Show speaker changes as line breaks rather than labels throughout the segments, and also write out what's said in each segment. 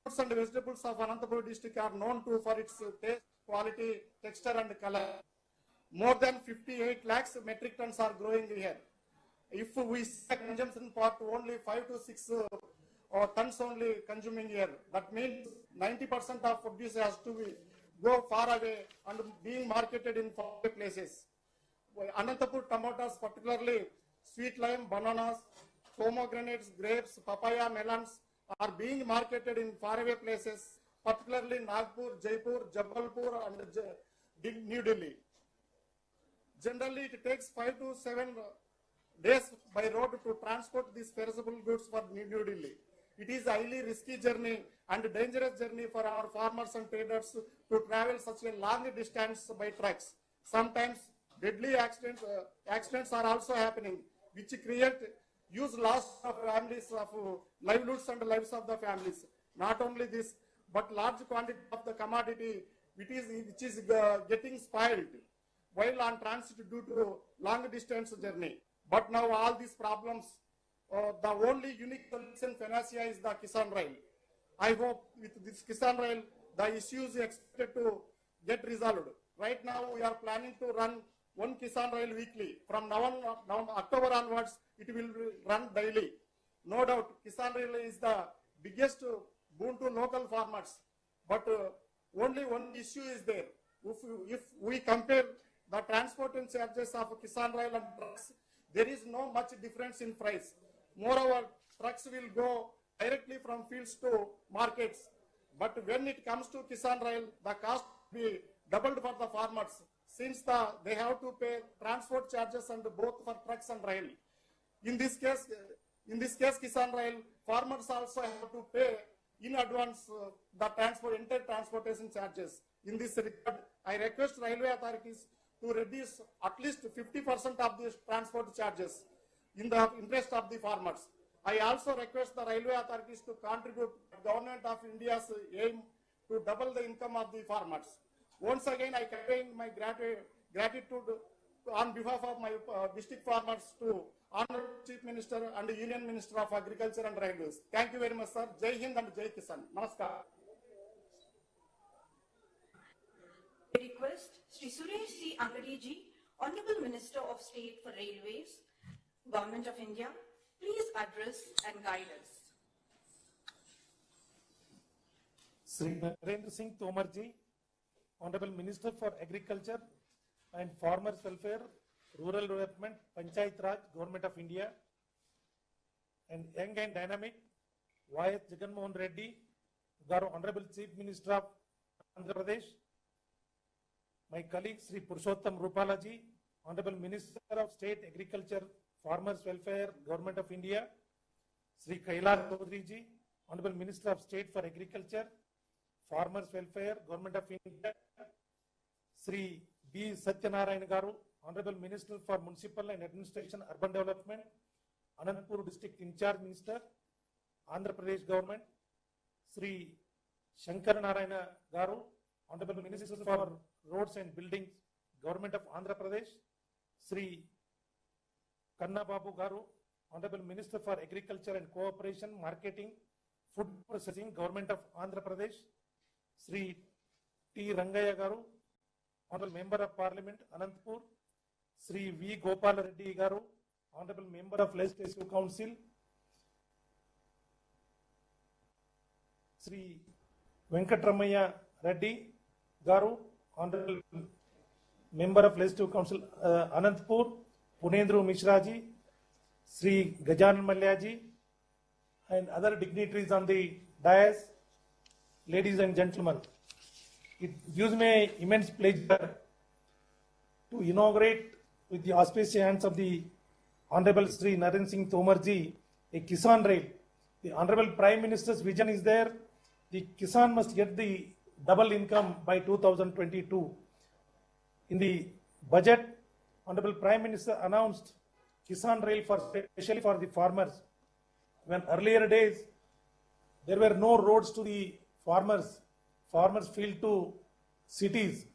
fruits and vegetables of Anantapur district are known to for its taste, quality, texture and color. More than 58 lakhs metric tons are growing here. If we see consumption part only 5 to 6 tons only consuming here, that means 90% of produce has to go far away and being marketed in far places. Anantapur tomatoes, particularly sweet lime, bananas, pomegranates, grapes, papaya, melons, are being marketed in faraway places, particularly Nagpur, Jaipur, Jabalpur and New Delhi. Generally, it takes 5 to 7 days by road to transport these perishable goods for New Delhi. It is a highly risky journey and dangerous journey for our farmers and traders to travel such a long distance by trucks. Sometimes deadly accidents are also happening, which create huge loss of families, of livelihoods and lives of the families. Not only this, but large quantity of the commodity which is getting spoiled while on transit due to long distance journey. But now all these problems, the only unique solution panacea is the Kisan Rail. I hope with this Kisan Rail, the issues expected to get resolved. Right now, we are planning to run one Kisan Rail weekly. From now October onwards, it will run daily. No doubt, Kisan Rail is the biggest boon to local farmers. But only one issue is there. If we compare the transport and charges of Kisan Rail and trucks, there is no much difference in price. Moreover, trucks will go directly from fields to markets. But when it comes to Kisan Rail, the cost will be doubled for the farmers, since they have to pay transport charges and both for trucks and rail. In this case, Kisan Rail, farmers also have to pay in advance the entire transportation charges. In this regard, I request railway authorities to reduce at least 50% of the transport charges in the interest of the farmers. I also request the railway authorities to contribute to the Government of India's aim to double the income of the farmers. Once again, I convey my gratitude on behalf of my district farmers to Honorable Chief Minister and Union Minister of Agriculture and Railways. Thank you very much, sir. Jai Hind and Jai Kisan. Namaskar.
I request Sri Suresh C. Angadi ji, Honorable Minister of State for Railways, Government of India, please address and guide us.
Sri Narendra Singh Tomar ji, Honorable Minister for Agriculture and Farmers Welfare, Rural Development, Panchayat Raj, Government of India, and young and dynamic Y.S. Jagannath Reddy, Honorable Chief Minister of Andhra Pradesh, my colleague Sri Purushottam Rupala ji, Honorable Minister of State Agriculture, Farmers Welfare, Government of India, Sri Kailash Chaudhary ji, Honorable Minister of State for Agriculture, Farmers Welfare, Government of India, Sri B. Satyanarayan Garu, Honorable Minister for Municipal and Administration, Urban Development, Anantapur District In Charge Minister, Andhra Pradesh Government, Sri Shankar Narayana Garu, Honorable Minister for Roads and Buildings, Government of Andhra Pradesh, Sri Kanna Babu Garu, Honorable Minister for Agriculture and Cooperation, Marketing, Food Processing, Government of Andhra Pradesh, Sri T. Rangaya Garu, Honorable Member of Parliament, Anantapur, Sri V. Gopal Reddy Garu, Honorable Member of Legislative Council, Sri Venkatramaya Reddy Garu, Honorable Member of Legislative Council, Anantapur, Punendru Mishraji, Sri Gajanan Malyaji, and other dignitaries on the dais, ladies and gentlemen. It gives me immense pleasure to inaugurate with the auspicious hands of the Honorable Sri Narendra Singh Tomar ji a Kisan Rail. The Honorable Prime Minister's vision is there. The Kisan must get the double income by 2022. In the budget, Honorable Prime Minister announced Kisan Rail especially for the farmers. When earlier days there were no roads to the farmers, farmers flew to cities.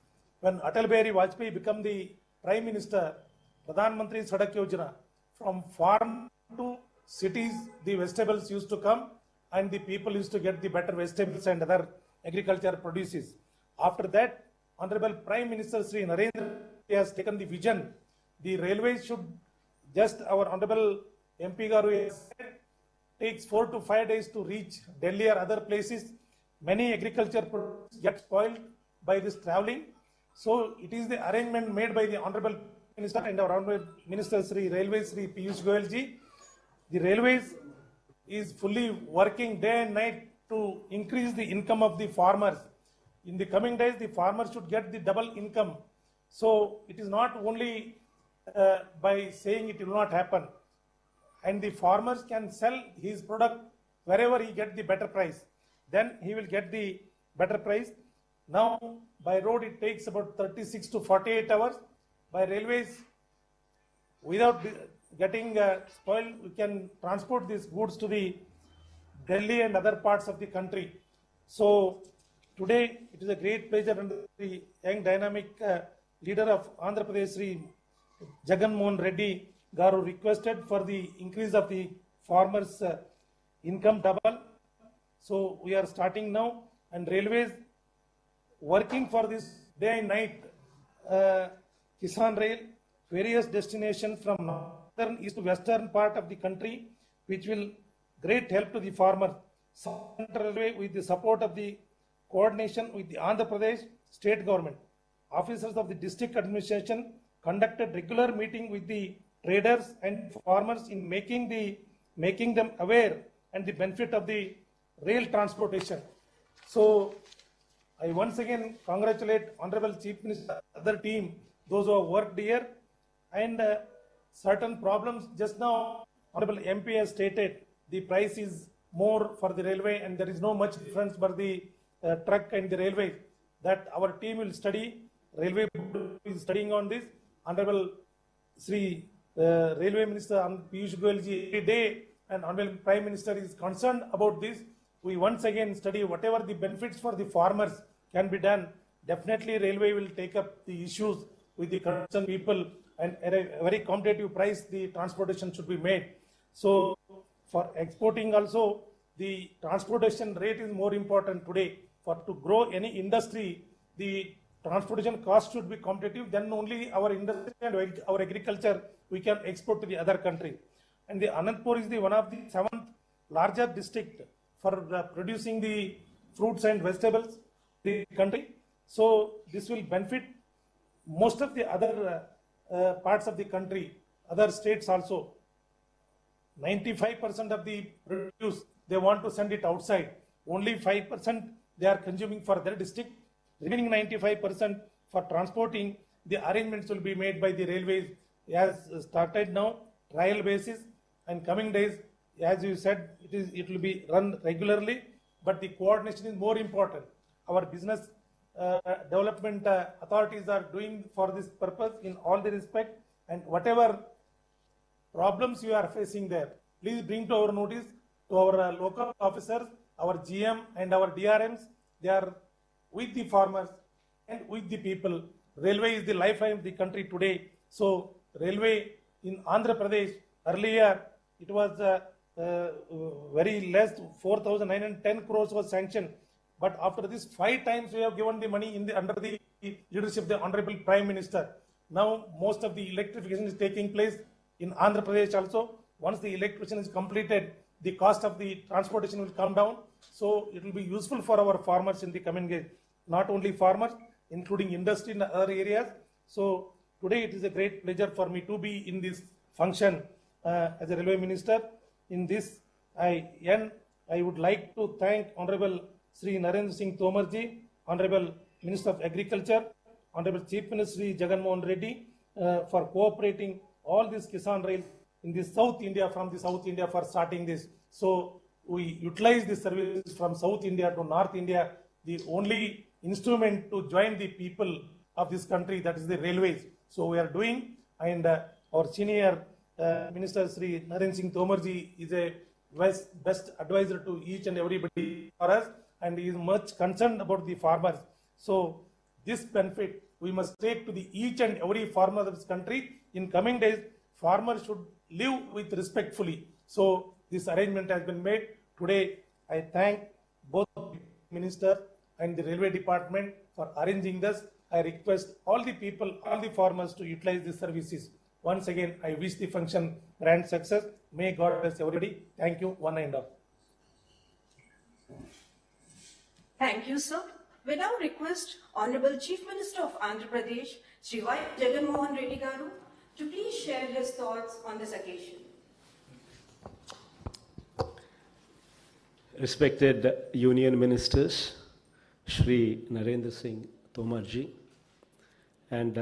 When Atal Bihari Vajpayee became the Prime Minister, Pradhan Mantri Sadak Yojana, from farm to cities the vegetables used to come, and the people used to get the better vegetables and other agriculture produces. After that, Honorable Prime Minister Sri Narendra Modi has taken the vision. The railways should just, our Honorable MP Garu has said, takes 4 to 5 days to reach Delhi or other places. Many agriculture products get spoiled by this traveling. So it is the arrangement made by the Honorable Minister and our Honorable Minister Sri Railways Sri Piyush Goyal ji. The railways is fully working day and night to increase the income of the farmers. In the coming days, the farmers should get the double income. So it is not only by saying it will not happen. And the farmers can sell his product wherever he get the better price. Then he will get the better price. Now by road it takes about 36 to 48 hours. By railways, without getting spoiled, we can transport these goods to the Delhi and other parts of the country. So today it is a great pleasure and the young dynamic leader of Andhra Pradesh, Sri Jagan Mohan Reddy Garu, requested for the increase of the farmers' income double. So we are starting now, and railways working for this day and night. Kisan Rail, various destinations from northern, east to western part of the country, which will great help to the farmer. Central Railway, with the support of the coordination with the Andhra Pradesh state government, officers of the district administration conducted regular meeting with the traders and farmers in making them aware and the benefit of the rail transportation. So I once again congratulate Honorable Chief Minister, other team, those who have worked here, and certain problems just now Honorable MP has stated the price is more for the railway and there is no much difference for the truck and the railway. That our team will study, railway is studying on this. Honorable Sri Railway Minister Piyush Goyal ji every day and Honorable Prime Minister is concerned about this. We once again study whatever the benefits for the farmers can be done. Definitely railway will take up the issues with the concerned people, and at a very competitive price the transportation should be made. So for exporting also, the transportation rate is more important today. For to grow any industry, the transportation cost should be competitive, then only our industry and our agriculture we can export to the other country. And the Anantapur is the one of the 7th largest district for producing the fruits and vegetables in the country. So this will benefit most of the other parts of the country, other states also. 95% of the produce, they want to send it outside. Only 5% they are consuming for their district. Remaining 95% for transporting, the arrangements will be made by the railways as started now, trial basis, and coming days, as you said, it will be run regularly, but the coordination is more important. Our business development authorities are doing for this purpose in all the respect, and whatever problems you are facing there, please bring to our notice, to our local officers, our GM and our DRMs. They are with the farmers and with the people. Railway is the lifeline of the country today. So railway in Andhra Pradesh, earlier it was very less, 4,910 crores was sanctioned. But after this 5 times we have given the money under the leadership of the Honorable Prime Minister. Now most of the electrification is taking place in Andhra Pradesh also. Once the electrification is completed, the cost of the transportation will come down. So it will be useful for our farmers in the coming days. Not only farmers, including industry in other areas. So today it is a great pleasure for me to be in this function as a railway minister. In this, I would like to thank Honorable Sri Narendra Singh Tomar ji, Honorable Minister of Agriculture, Honorable Chief Minister Sri Jagan Mohan Reddy for cooperating all these Kisan Rails in the South India, from the South India for starting this. So we utilize the services from South India to North India, the only instrument to join the people of this country, that is the railways. So we are doing, and our senior Minister Sri Narendra Singh Tomar ji is a best advisor to each and everybody for us, and he is much concerned about the farmers. So this benefit we must take to the each and every farmer of this country. In coming days, farmers should live with respectfully. So this arrangement has been made. Today I thank both Minister and the Railway Department for arranging this. I request all the people, all the farmers to utilize these services. Once again, I wish the function grand success. May God bless everybody. Thank you, one and all.
Thank you, sir. We now request Honorable Chief Minister of Andhra Pradesh, Sri Y. Jagan Mohan Reddy Garu, to please share his thoughts on this occasion.
Respected Union Ministers, Shri Narendra Singh Tomar ji and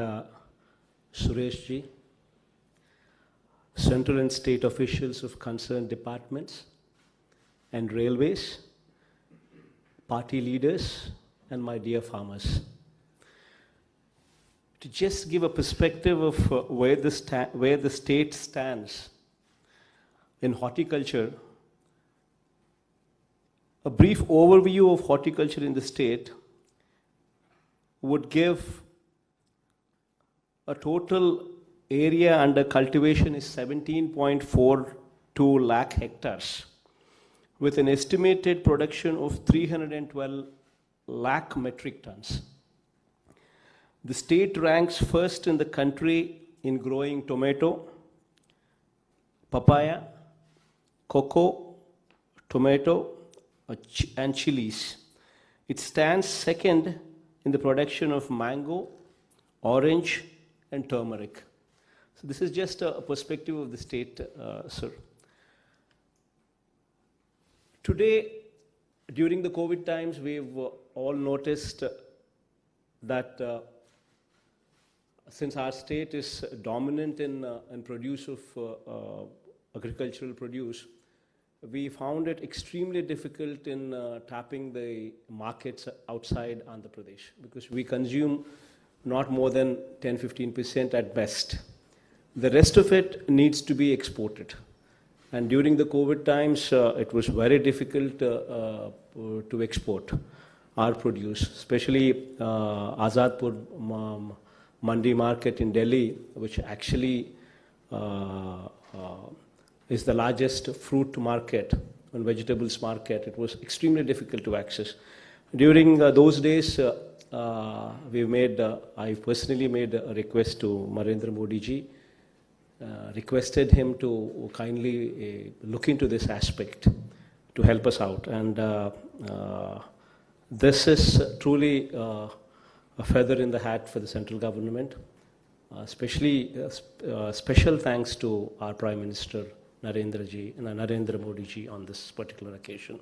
Suresh ji, central and state officials of concerned departments and railways, party leaders, and my dear farmers. To just give a perspective of where the state stands in horticulture, a brief overview of horticulture in the state would give a total area under cultivation is 17.42 lakh hectares, with an estimated production of 312 lakh metric tons. The state ranks first in the country in growing tomato, papaya, cocoa, tomato, and chilies. It stands second in the production of mango, orange, and turmeric. So this is just a perspective of the state, sir. Today, during the COVID times, we've all noticed that since our state is dominant in produce of agricultural produce, we found it extremely difficult in tapping the markets outside Andhra Pradesh, because we consume not more than 10-15% at best. The rest of it needs to be exported. And during the COVID times, it was very difficult to export our produce, especially Azadpur Mandi market in Delhi, which actually is the largest fruit market and vegetables market. It was extremely difficult to access. During those days, I personally made a request to Narendra Modi ji, requested him to kindly look into this aspect to help us out. And this is truly a feather in the hat for the central government, especially special thanks to our Prime Minister Narendra Modi ji on this particular occasion.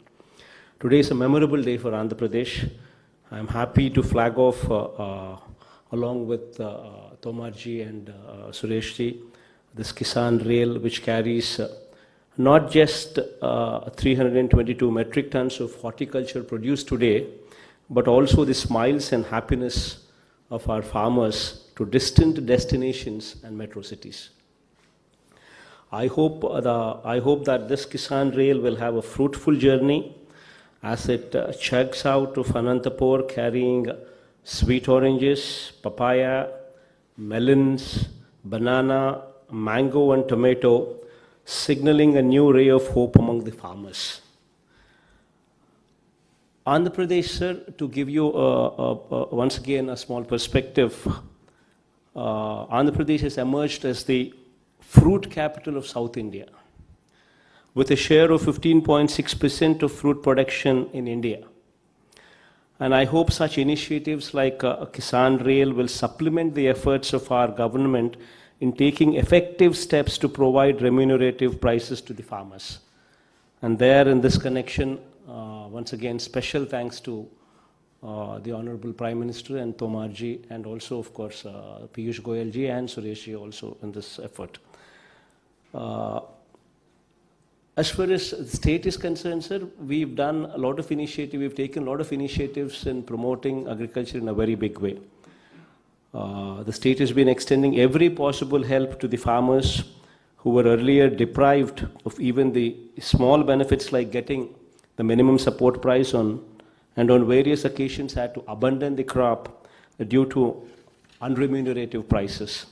Today is a memorable day for Andhra Pradesh. I am happy to flag off along with Tomar ji and Suresh ji this Kisan Rail, which carries not just 322 metric tons of horticulture produced today, but also the smiles and happiness of our farmers to distant destinations and metro cities. I hope that this Kisan Rail will have a fruitful journey as it chugs out of Anantapur carrying sweet oranges, papaya, melons, banana, mango and tomato, signaling a new ray of hope among the farmers. Andhra Pradesh, sir, to give you once again a small perspective, Andhra Pradesh has emerged as the fruit capital of South India, with a share of 15.6% of fruit production in India. And I hope such initiatives like Kisan Rail will supplement the efforts of our government in taking effective steps to provide remunerative prices to the farmers. And there, in this connection, once again, special thanks to the Honorable Prime Minister and Tomar ji, and also, of course, Piyush Goyal ji and Suresh ji also in this effort. As far as the state is concerned, sir, we've done a lot of initiatives, we've taken a lot of initiatives in promoting agriculture in a very big way. The state has been extending every possible help to the farmers who were earlier deprived of even the small benefits like getting the minimum support price and on various occasions had to abandon the crop due to unremunerative prices.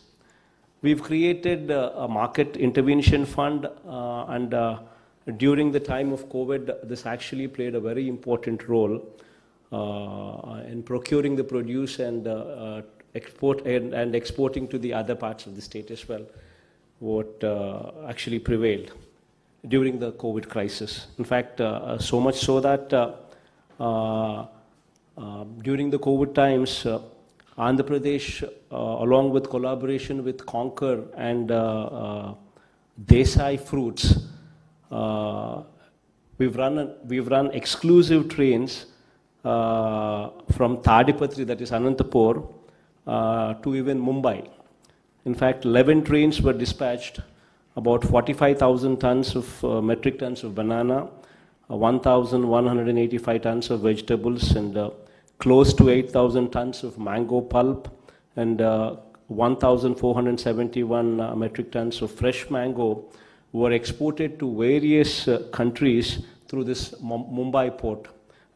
We've created a market intervention fund and during the time of COVID, this actually played a very important role in procuring the produce and exporting to the other parts of the state as well, what actually prevailed during the COVID crisis. In fact, so much so that during the COVID times, Andhra Pradesh, along with collaboration with Conquer and Desai Fruits, we've run exclusive trains from Tadipatri, that is Anantapur, to even Mumbai. In fact, 11 trains were dispatched, about 45,000 tons of metric tons of banana, 1,185 tons of vegetables, and close to 8,000 tons of mango pulp, and 1,471 metric tons of fresh mango were exported to various countries through this Mumbai port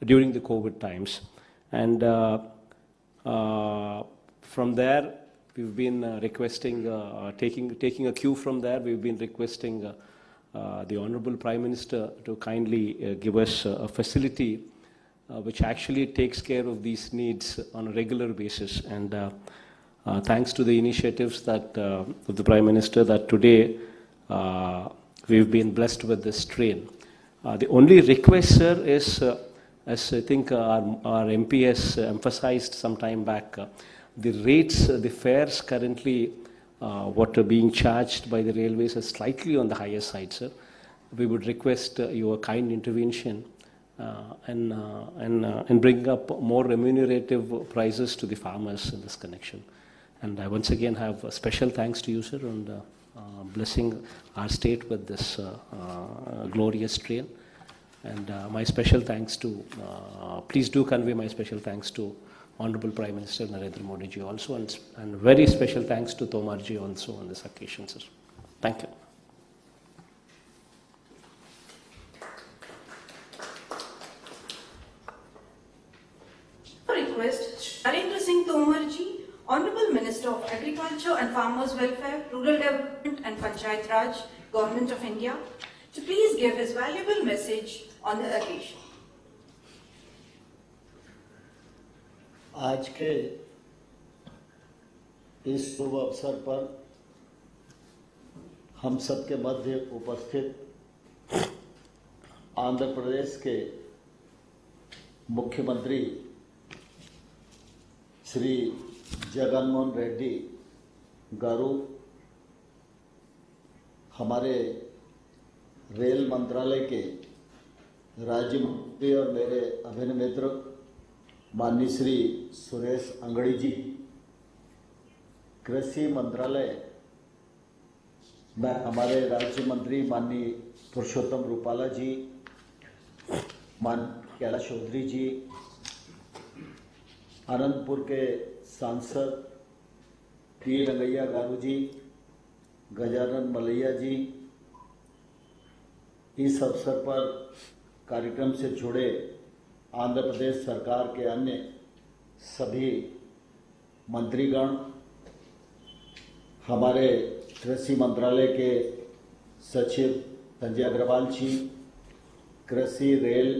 during the COVID times. And from there, we've been requesting, taking a cue from there, we've been requesting the Honorable Prime Minister to kindly give us a facility which actually takes care of these needs on a regular basis. And thanks to the initiatives that of the Prime Minister, that today we've been blessed with this train. The only request, sir, is, as I think our MP has emphasized some time back, the rates, the fares currently, what are being charged by the railways are slightly on the higher side, sir. We would request your kind intervention and bring up more remunerative prices to the farmers in this connection. And I once again have a special thanks to you, sir, and blessing our state with this glorious train. And my special thanks to, please do convey my special thanks to Honorable Prime Minister Narendra Modi ji also, and very special thanks to Tomar ji also on this occasion, sir. Thank you.
Request Narendra Singh Tomar ji, Honorable Minister of Agriculture and Farmers Welfare, Rural Development and Panchayat Raj, Government of India, to please give his valuable message on the occasion.
आज के इस शुभ अवसर पर हम सबके मध्य उपस्थित आंध्र प्रदेश के मुख्यमंत्री श्री जगनमोहन रेड्डी गारू, हमारे रेल मंत्रालय के राज्य मंत्री और मेरे अभिन्न मित्र माननीय श्री सुरेश अंगड़ी जी, कृषि मंत्रालय में हमारे राज्य मंत्री माननीय पुरुषोत्तम रूपाला जी, माननीय कैलाश चौधरी जी, अनंतपुर के सांसद टी रंगैया गारू जी, गजानन मलैया जी, इस अवसर पर कार्यक्रम से जुड़े आंध्र प्रदेश सरकार के अन्य सभी मंत्रीगण, हमारे कृषि मंत्रालय के सचिव संजय अग्रवाल जी, कृषि, रेल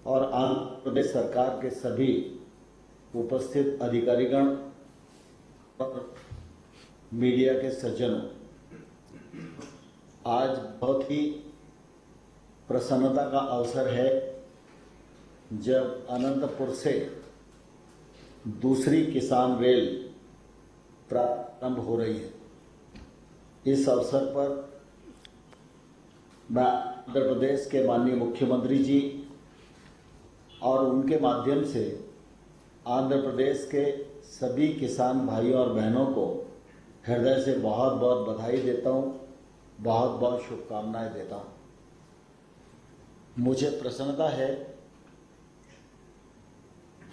और आंध्र प्रदेश सरकार के सभी उपस्थित अधिकारीगण और मीडिया के सज्जनों, आज बहुत ही प्रसन्नता का अवसर है जब अनंतपुर से दूसरी किसान रेल प्रारंभ हो रही है। इस अवसर पर मैं आंध्र प्रदेश के माननीय मुख्यमंत्री जी और उनके माध्यम से आंध्र प्रदेश के सभी किसान भाइयों और बहनों को हृदय से बहुत बहुत बधाई देता हूं, बहुत बहुत शुभकामनाएं देता हूं। मुझे प्रसन्नता है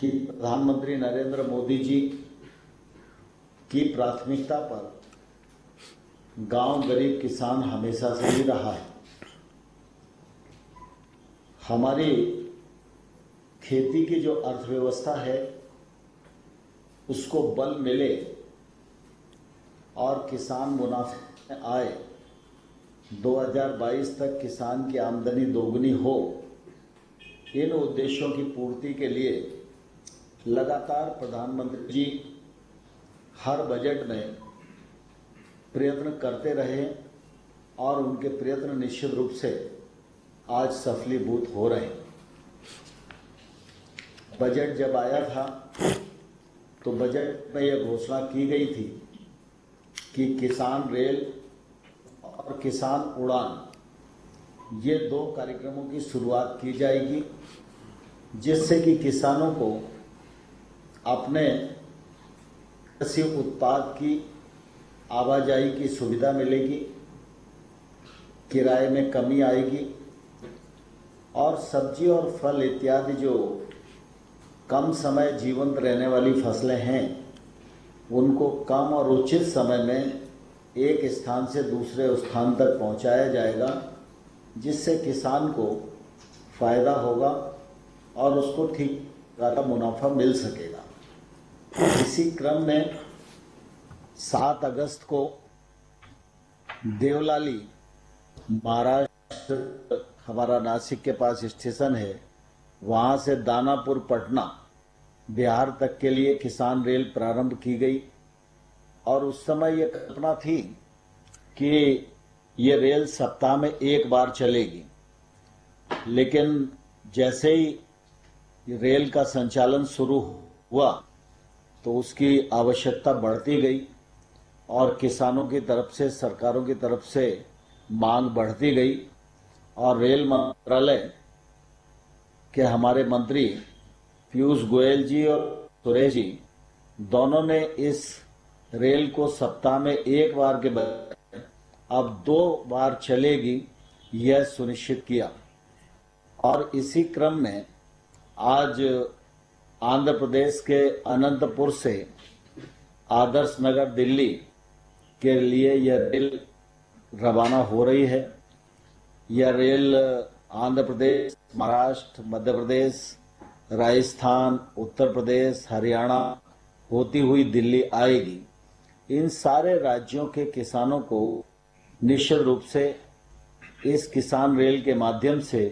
कि प्रधानमंत्री नरेंद्र मोदी जी की प्राथमिकता पर गांव गरीब किसान हमेशा से ही रहा है। हमारी खेती की जो अर्थव्यवस्था है उसको बल मिले और किसान मुनाफे में आए, 2022 तक किसान की आमदनी दोगुनी हो, इन उद्देश्यों की पूर्ति के लिए लगातार प्रधानमंत्री जी हर बजट में प्रयत्न करते रहे और उनके प्रयत्न निश्चित रूप से आज सफलीभूत हो रहे हैं। बजट जब आया था तो बजट में यह घोषणा की गई थी कि किसान रेल और किसान उड़ान, ये 2 कार्यक्रमों की शुरुआत की जाएगी, जिससे कि किसानों को अपने कृषि उत्पाद की आवाजाही की सुविधा मिलेगी, किराए में कमी आएगी और सब्जी और फल इत्यादि जो कम समय जीवंत रहने वाली फसलें हैं, उनको कम और उचित समय में एक स्थान से दूसरे स्थान तक पहुंचाया जाएगा, जिससे किसान को फायदा होगा और उसको ठीक का मुनाफा मिल सकेगा। इसी क्रम में 7 अगस्त को देवलाली, महाराष्ट्र, हमारा नासिक के पास स्टेशन है, वहां से दानापुर, पटना, बिहार तक के लिए किसान रेल प्रारंभ की गई और उस समय यह कल्पना थी कि ये रेल सप्ताह में 1 बार चलेगी, लेकिन जैसे ही रेल का संचालन शुरू हुआ तो उसकी आवश्यकता बढ़ती गई और किसानों की तरफ से, सरकारों की तरफ से मांग बढ़ती गई और रेल मंत्रालय के हमारे मंत्री पीयूष गोयल जी और सुरेश जी दोनों ने इस रेल को सप्ताह में 1 बार के बजाय अब 2 बार चलेगी, यह सुनिश्चित किया। और इसी क्रम में आज आंध्र प्रदेश के अनंतपुर से आदर्श नगर, दिल्ली के लिए यह रेल रवाना हो रही है। यह रेल आंध्र प्रदेश, महाराष्ट्र, मध्य प्रदेश, राजस्थान, उत्तर प्रदेश, हरियाणा होती हुई दिल्ली आएगी। इन सारे राज्यों के किसानों को निश्चित रूप से इस किसान रेल के माध्यम से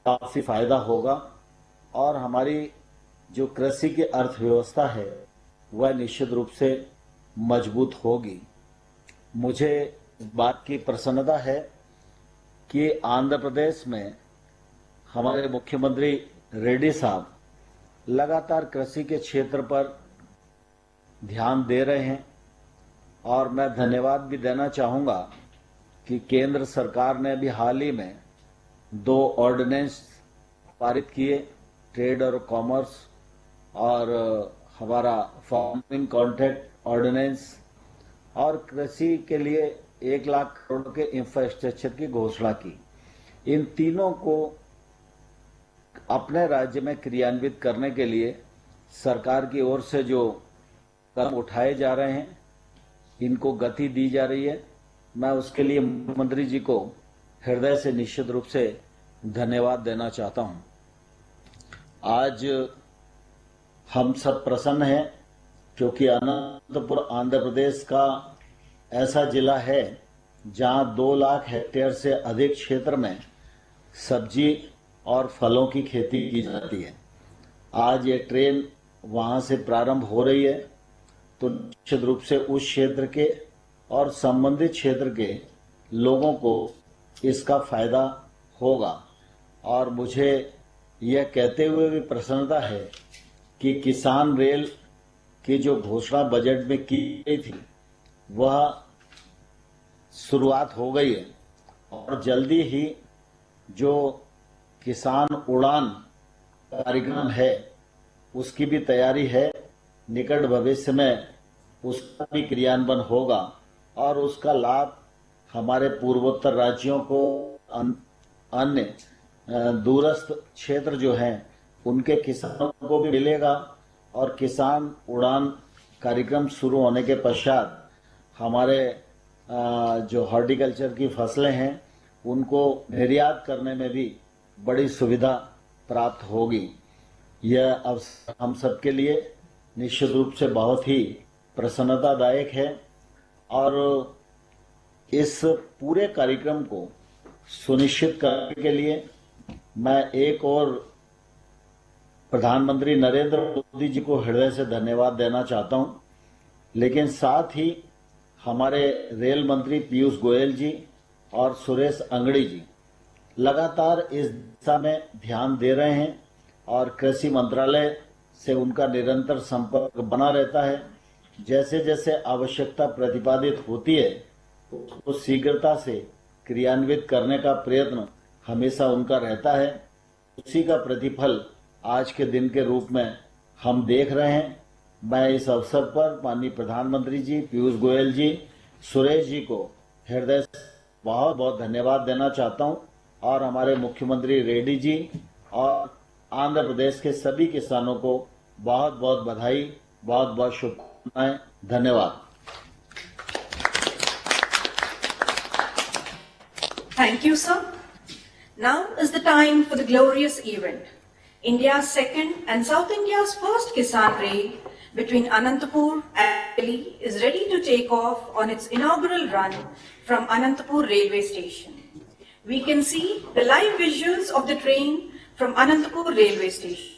काफी फायदा होगा और हमारी जो कृषि की अर्थव्यवस्था है वह निश्चित रूप से मजबूत होगी। मुझे बात की प्रसन्नता है कि आंध्र प्रदेश में हमारे मुख्यमंत्री रेड्डी साहब लगातार कृषि के क्षेत्र पर ध्यान दे रहे हैं और मैं धन्यवाद भी देना चाहूंगा कि केंद्र सरकार ने भी हाल ही में 2 ऑर्डिनेंस पारित किए, ट्रेड और कॉमर्स और हमारा फार्मिंग कॉन्ट्रैक्ट ऑर्डिनेंस, और कृषि के लिए 1 लाख करोड़ के इंफ्रास्ट्रक्चर की घोषणा की। इन तीनों को अपने राज्य में क्रियान्वित करने के लिए सरकार की ओर से जो कदम उठाए जा रहे हैं, इनको गति दी जा रही है। मैं उसके लिए मुख्यमंत्री जी को हृदय से निश्चित रूप से धन्यवाद देना चाहता हूं। आज हम सब प्रसन्न हैं क्योंकि अनंतपुर आंध्र प्रदेश का ऐसा जिला है जहां 2 लाख हेक्टेयर से अधिक क्षेत्र में सब्जी और फलों की खेती की जाती है। आज ये ट्रेन वहां से प्रारंभ हो रही है तो निश्चित रूप से उस क्षेत्र के और संबंधित क्षेत्र के लोगों को इसका फायदा होगा। और मुझे यह कहते हुए भी प्रसन्नता है कि किसान रेल की जो घोषणा बजट में की गई थी वह शुरुआत हो गई है और जल्दी ही जो किसान उड़ान कार्यक्रम है उसकी भी तैयारी है। निकट भविष्य में उसका भी क्रियान्वयन होगा और उसका लाभ हमारे पूर्वोत्तर राज्यों को, अन्य दूरस्थ क्षेत्र जो हैं उनके किसानों को भी मिलेगा। और किसान उड़ान कार्यक्रम शुरू होने के पश्चात हमारे जो हॉर्टिकल्चर की फसलें हैं उनको निर्यात करने में भी बड़ी सुविधा प्राप्त होगी। यह अवसर हम सबके लिए निश्चित रूप से बहुत ही प्रसन्नतादायक है और इस पूरे कार्यक्रम को सुनिश्चित करने के लिए मैं एक और प्रधानमंत्री नरेंद्र मोदी जी को हृदय से धन्यवाद देना चाहता हूं, लेकिन साथ ही हमारे रेल मंत्री पीयूष गोयल जी और सुरेश अंगड़ी जी लगातार इस दिशा में ध्यान दे रहे हैं और कृषि मंत्रालय से उनका निरंतर संपर्क बना रहता है। जैसे जैसे आवश्यकता प्रतिपादित होती है तो शीघ्रता से क्रियान्वित करने का प्रयत्न हमेशा उनका रहता है। उसी का प्रतिफल आज के दिन के रूप में हम देख रहे हैं। मैं इस अवसर पर माननीय प्रधानमंत्री जी, पीयूष गोयल जी, सुरेश जी को हृदय से बहुत बहुत धन्यवाद देना चाहता हूं और हमारे मुख्यमंत्री रेड्डी जी और आंध्र प्रदेश के सभी किसानों को बहुत बहुत बधाई, बहुत बहुत शुभकामनाएं। धन्यवाद।
Thank you, sir. Now is the time for the glorious event. India's second and South India's first Kisan Rail between Anantapur and Delhi is ready to take off on its inaugural run from Anantapur railway station. We can see the live visuals of the train from Anantapur railway station.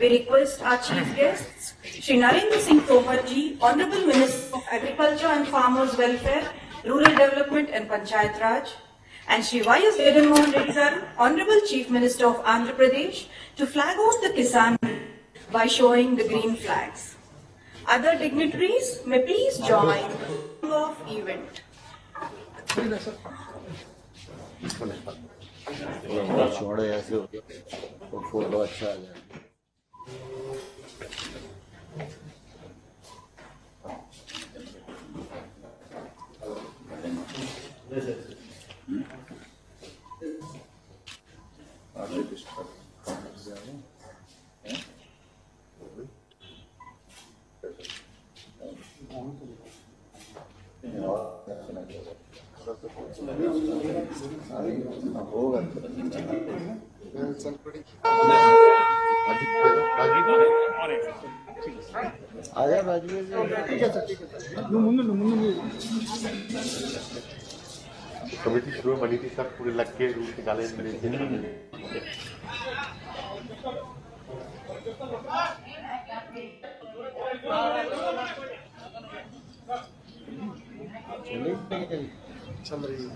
We request our chief guests, Shri Narendra Singh Tomar ji, Honorable Minister of Agriculture and Farmers Welfare, Rural Development and Panchayat Raj, and Shri Y.S. Jagan Mohan Reddy sir, Honorable Chief Minister of Andhra Pradesh, to flag off the Kisan by showing the green flags. Other dignitaries may please join the off event.
छोड़ो ऐसे हो तो photo अच्छा आ जाए। आजा राजवीर जी, ठीक है sir, ठीक है सर।
कमेटी शुरू बनी थी, सब पूरे लग के रूल निकाले
चल रही है।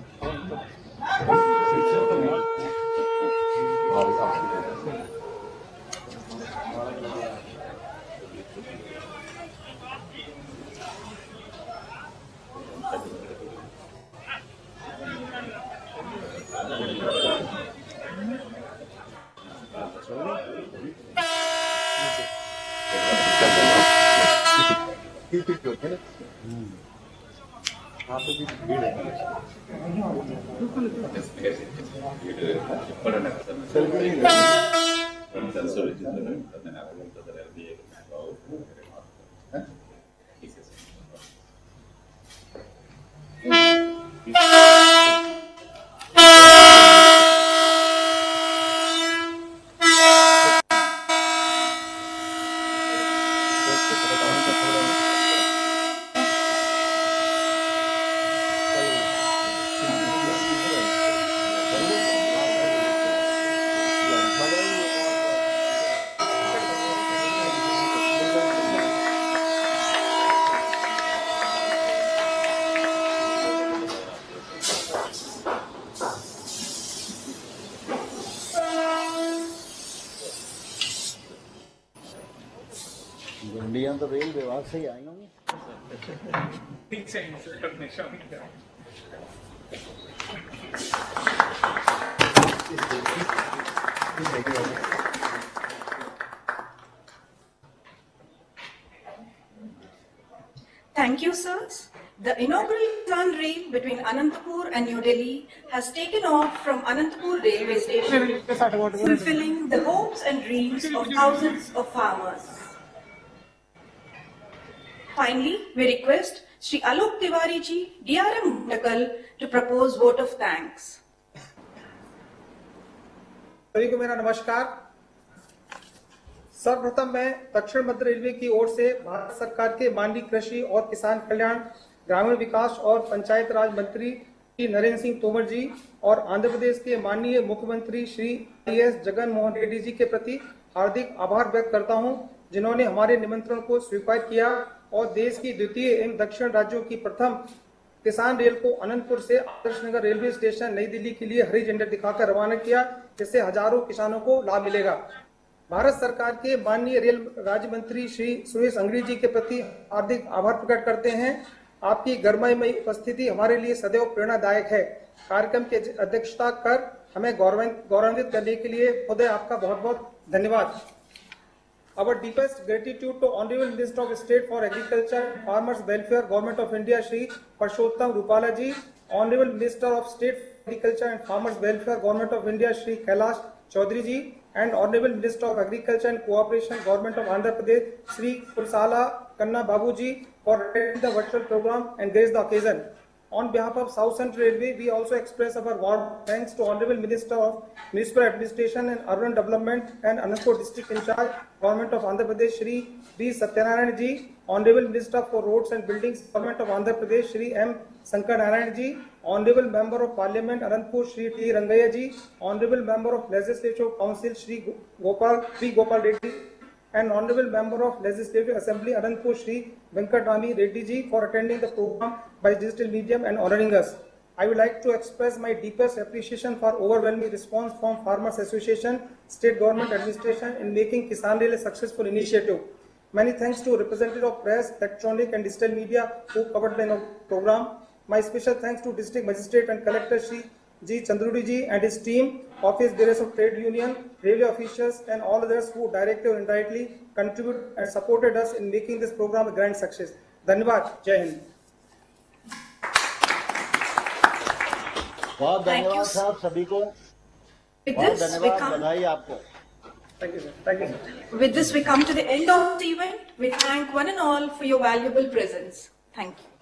घंटियां तो रेल विभाग से ही आई होंगी।
Thank you, sirs. The inaugural Kisan Rail between Anantapur and New Delhi has taken off from Anantapur railway station, fulfilling the hopes and dreams of thousands of farmers. Finally, we request Shri Alok Tiwari ji, DRM Gundakal, to propose vote of thanks.
सभी को मेरा नमस्कार। सर्वप्रथम मैं दक्षिण मध्य railway की ओर से भारत सरकार के माननीय कृषि और किसान कल्याण ग्रामीण विकास और पंचायत राज मंत्री श्री नरेंद्र सिंह तोमर जी और आंध्र प्रदेश के माननीय मुख्यमंत्री श्री एस जगन मोहन रेड्डी जी के प्रति हार्दिक आभार व्यक्त करता हूं, जिन्होंने हमारे निमंत्रण को स्वीकार किया और देश की द्वितीय एवं दक्षिण राज्यों की प्रथम किसान रेल को अनंतपुर से आदर्श नगर रेलवे स्टेशन नई दिल्ली के लिए हरी झंडी दिखाकर रवाना किया, जिससे हजारों किसानों को लाभ मिलेगा। भारत सरकार के माननीय रेल राज्य मंत्री श्री सुरेश अंगड़ी जी के प्रति हार्दिक आभार प्रकट करते हैं। आपकी गर्माई उपस्थिति हमारे लिए सदैव प्रेरणादायक है। कार्यक्रम की अध्यक्षता कर हमें गौरवान्वित करने के लिए खुद आपका बहुत बहुत धन्यवाद। Our deepest gratitude to Honorable Minister of State for Agriculture and Farmers Welfare, Government of India, Shri Parshottam Rupala ji, Honorable Minister of State for Agriculture and Farmers Welfare, Government of India, Shri Kailash Chaudhary ji, and Honorable Minister of Agriculture and Cooperation, Government of Andhra Pradesh, Shri Kursala Kanna Babu ji, for attending the virtual program and grace the occasion. On behalf of South Central Railway, we also express our warm thanks to Honorable Minister of Municipal Administration and Urban Development and Anantapur District in charge, Government of Andhra Pradesh, Shri B. Satyanarayana ji, Honorable Minister for Roads and Buildings, Government of Andhra Pradesh, Shri M. Shankar Narayan ji, Honorable Member of Parliament, Anantapur, Shri T. Rangaya ji, Honorable Member of Legislative Council, Shri Gopal Reddy, and Honorable Member of Legislative Assembly, Anantapur, Shri Venkatrami Reddy ji, for attending the program by digital medium and honoring us. I would like to express my deepest appreciation for overwhelming response from Farmers Association, State Government Administration in making Kisan Rail a successful initiative. Many thanks to representative of press, electronic and digital media who covered the program. My special thanks to District Magistrate and Collector Shri G. Chandrudi ji and his team, Office Bearers of Trade Union, railway officials and all others who directly or indirectly contributed and supported us in making this program a grand success. Dhanyavad. Jai Hind.
बहुत
Thank you,
धन्यवाद
sir.
साहब सभी को।
With
बहुत
this, we
धन्यवाद,
come.
बधाई आपको।
Thank you, sir. Thank you, sir.
With this, we come to the end of the event. We thank one and all for your valuable presence. Thank you.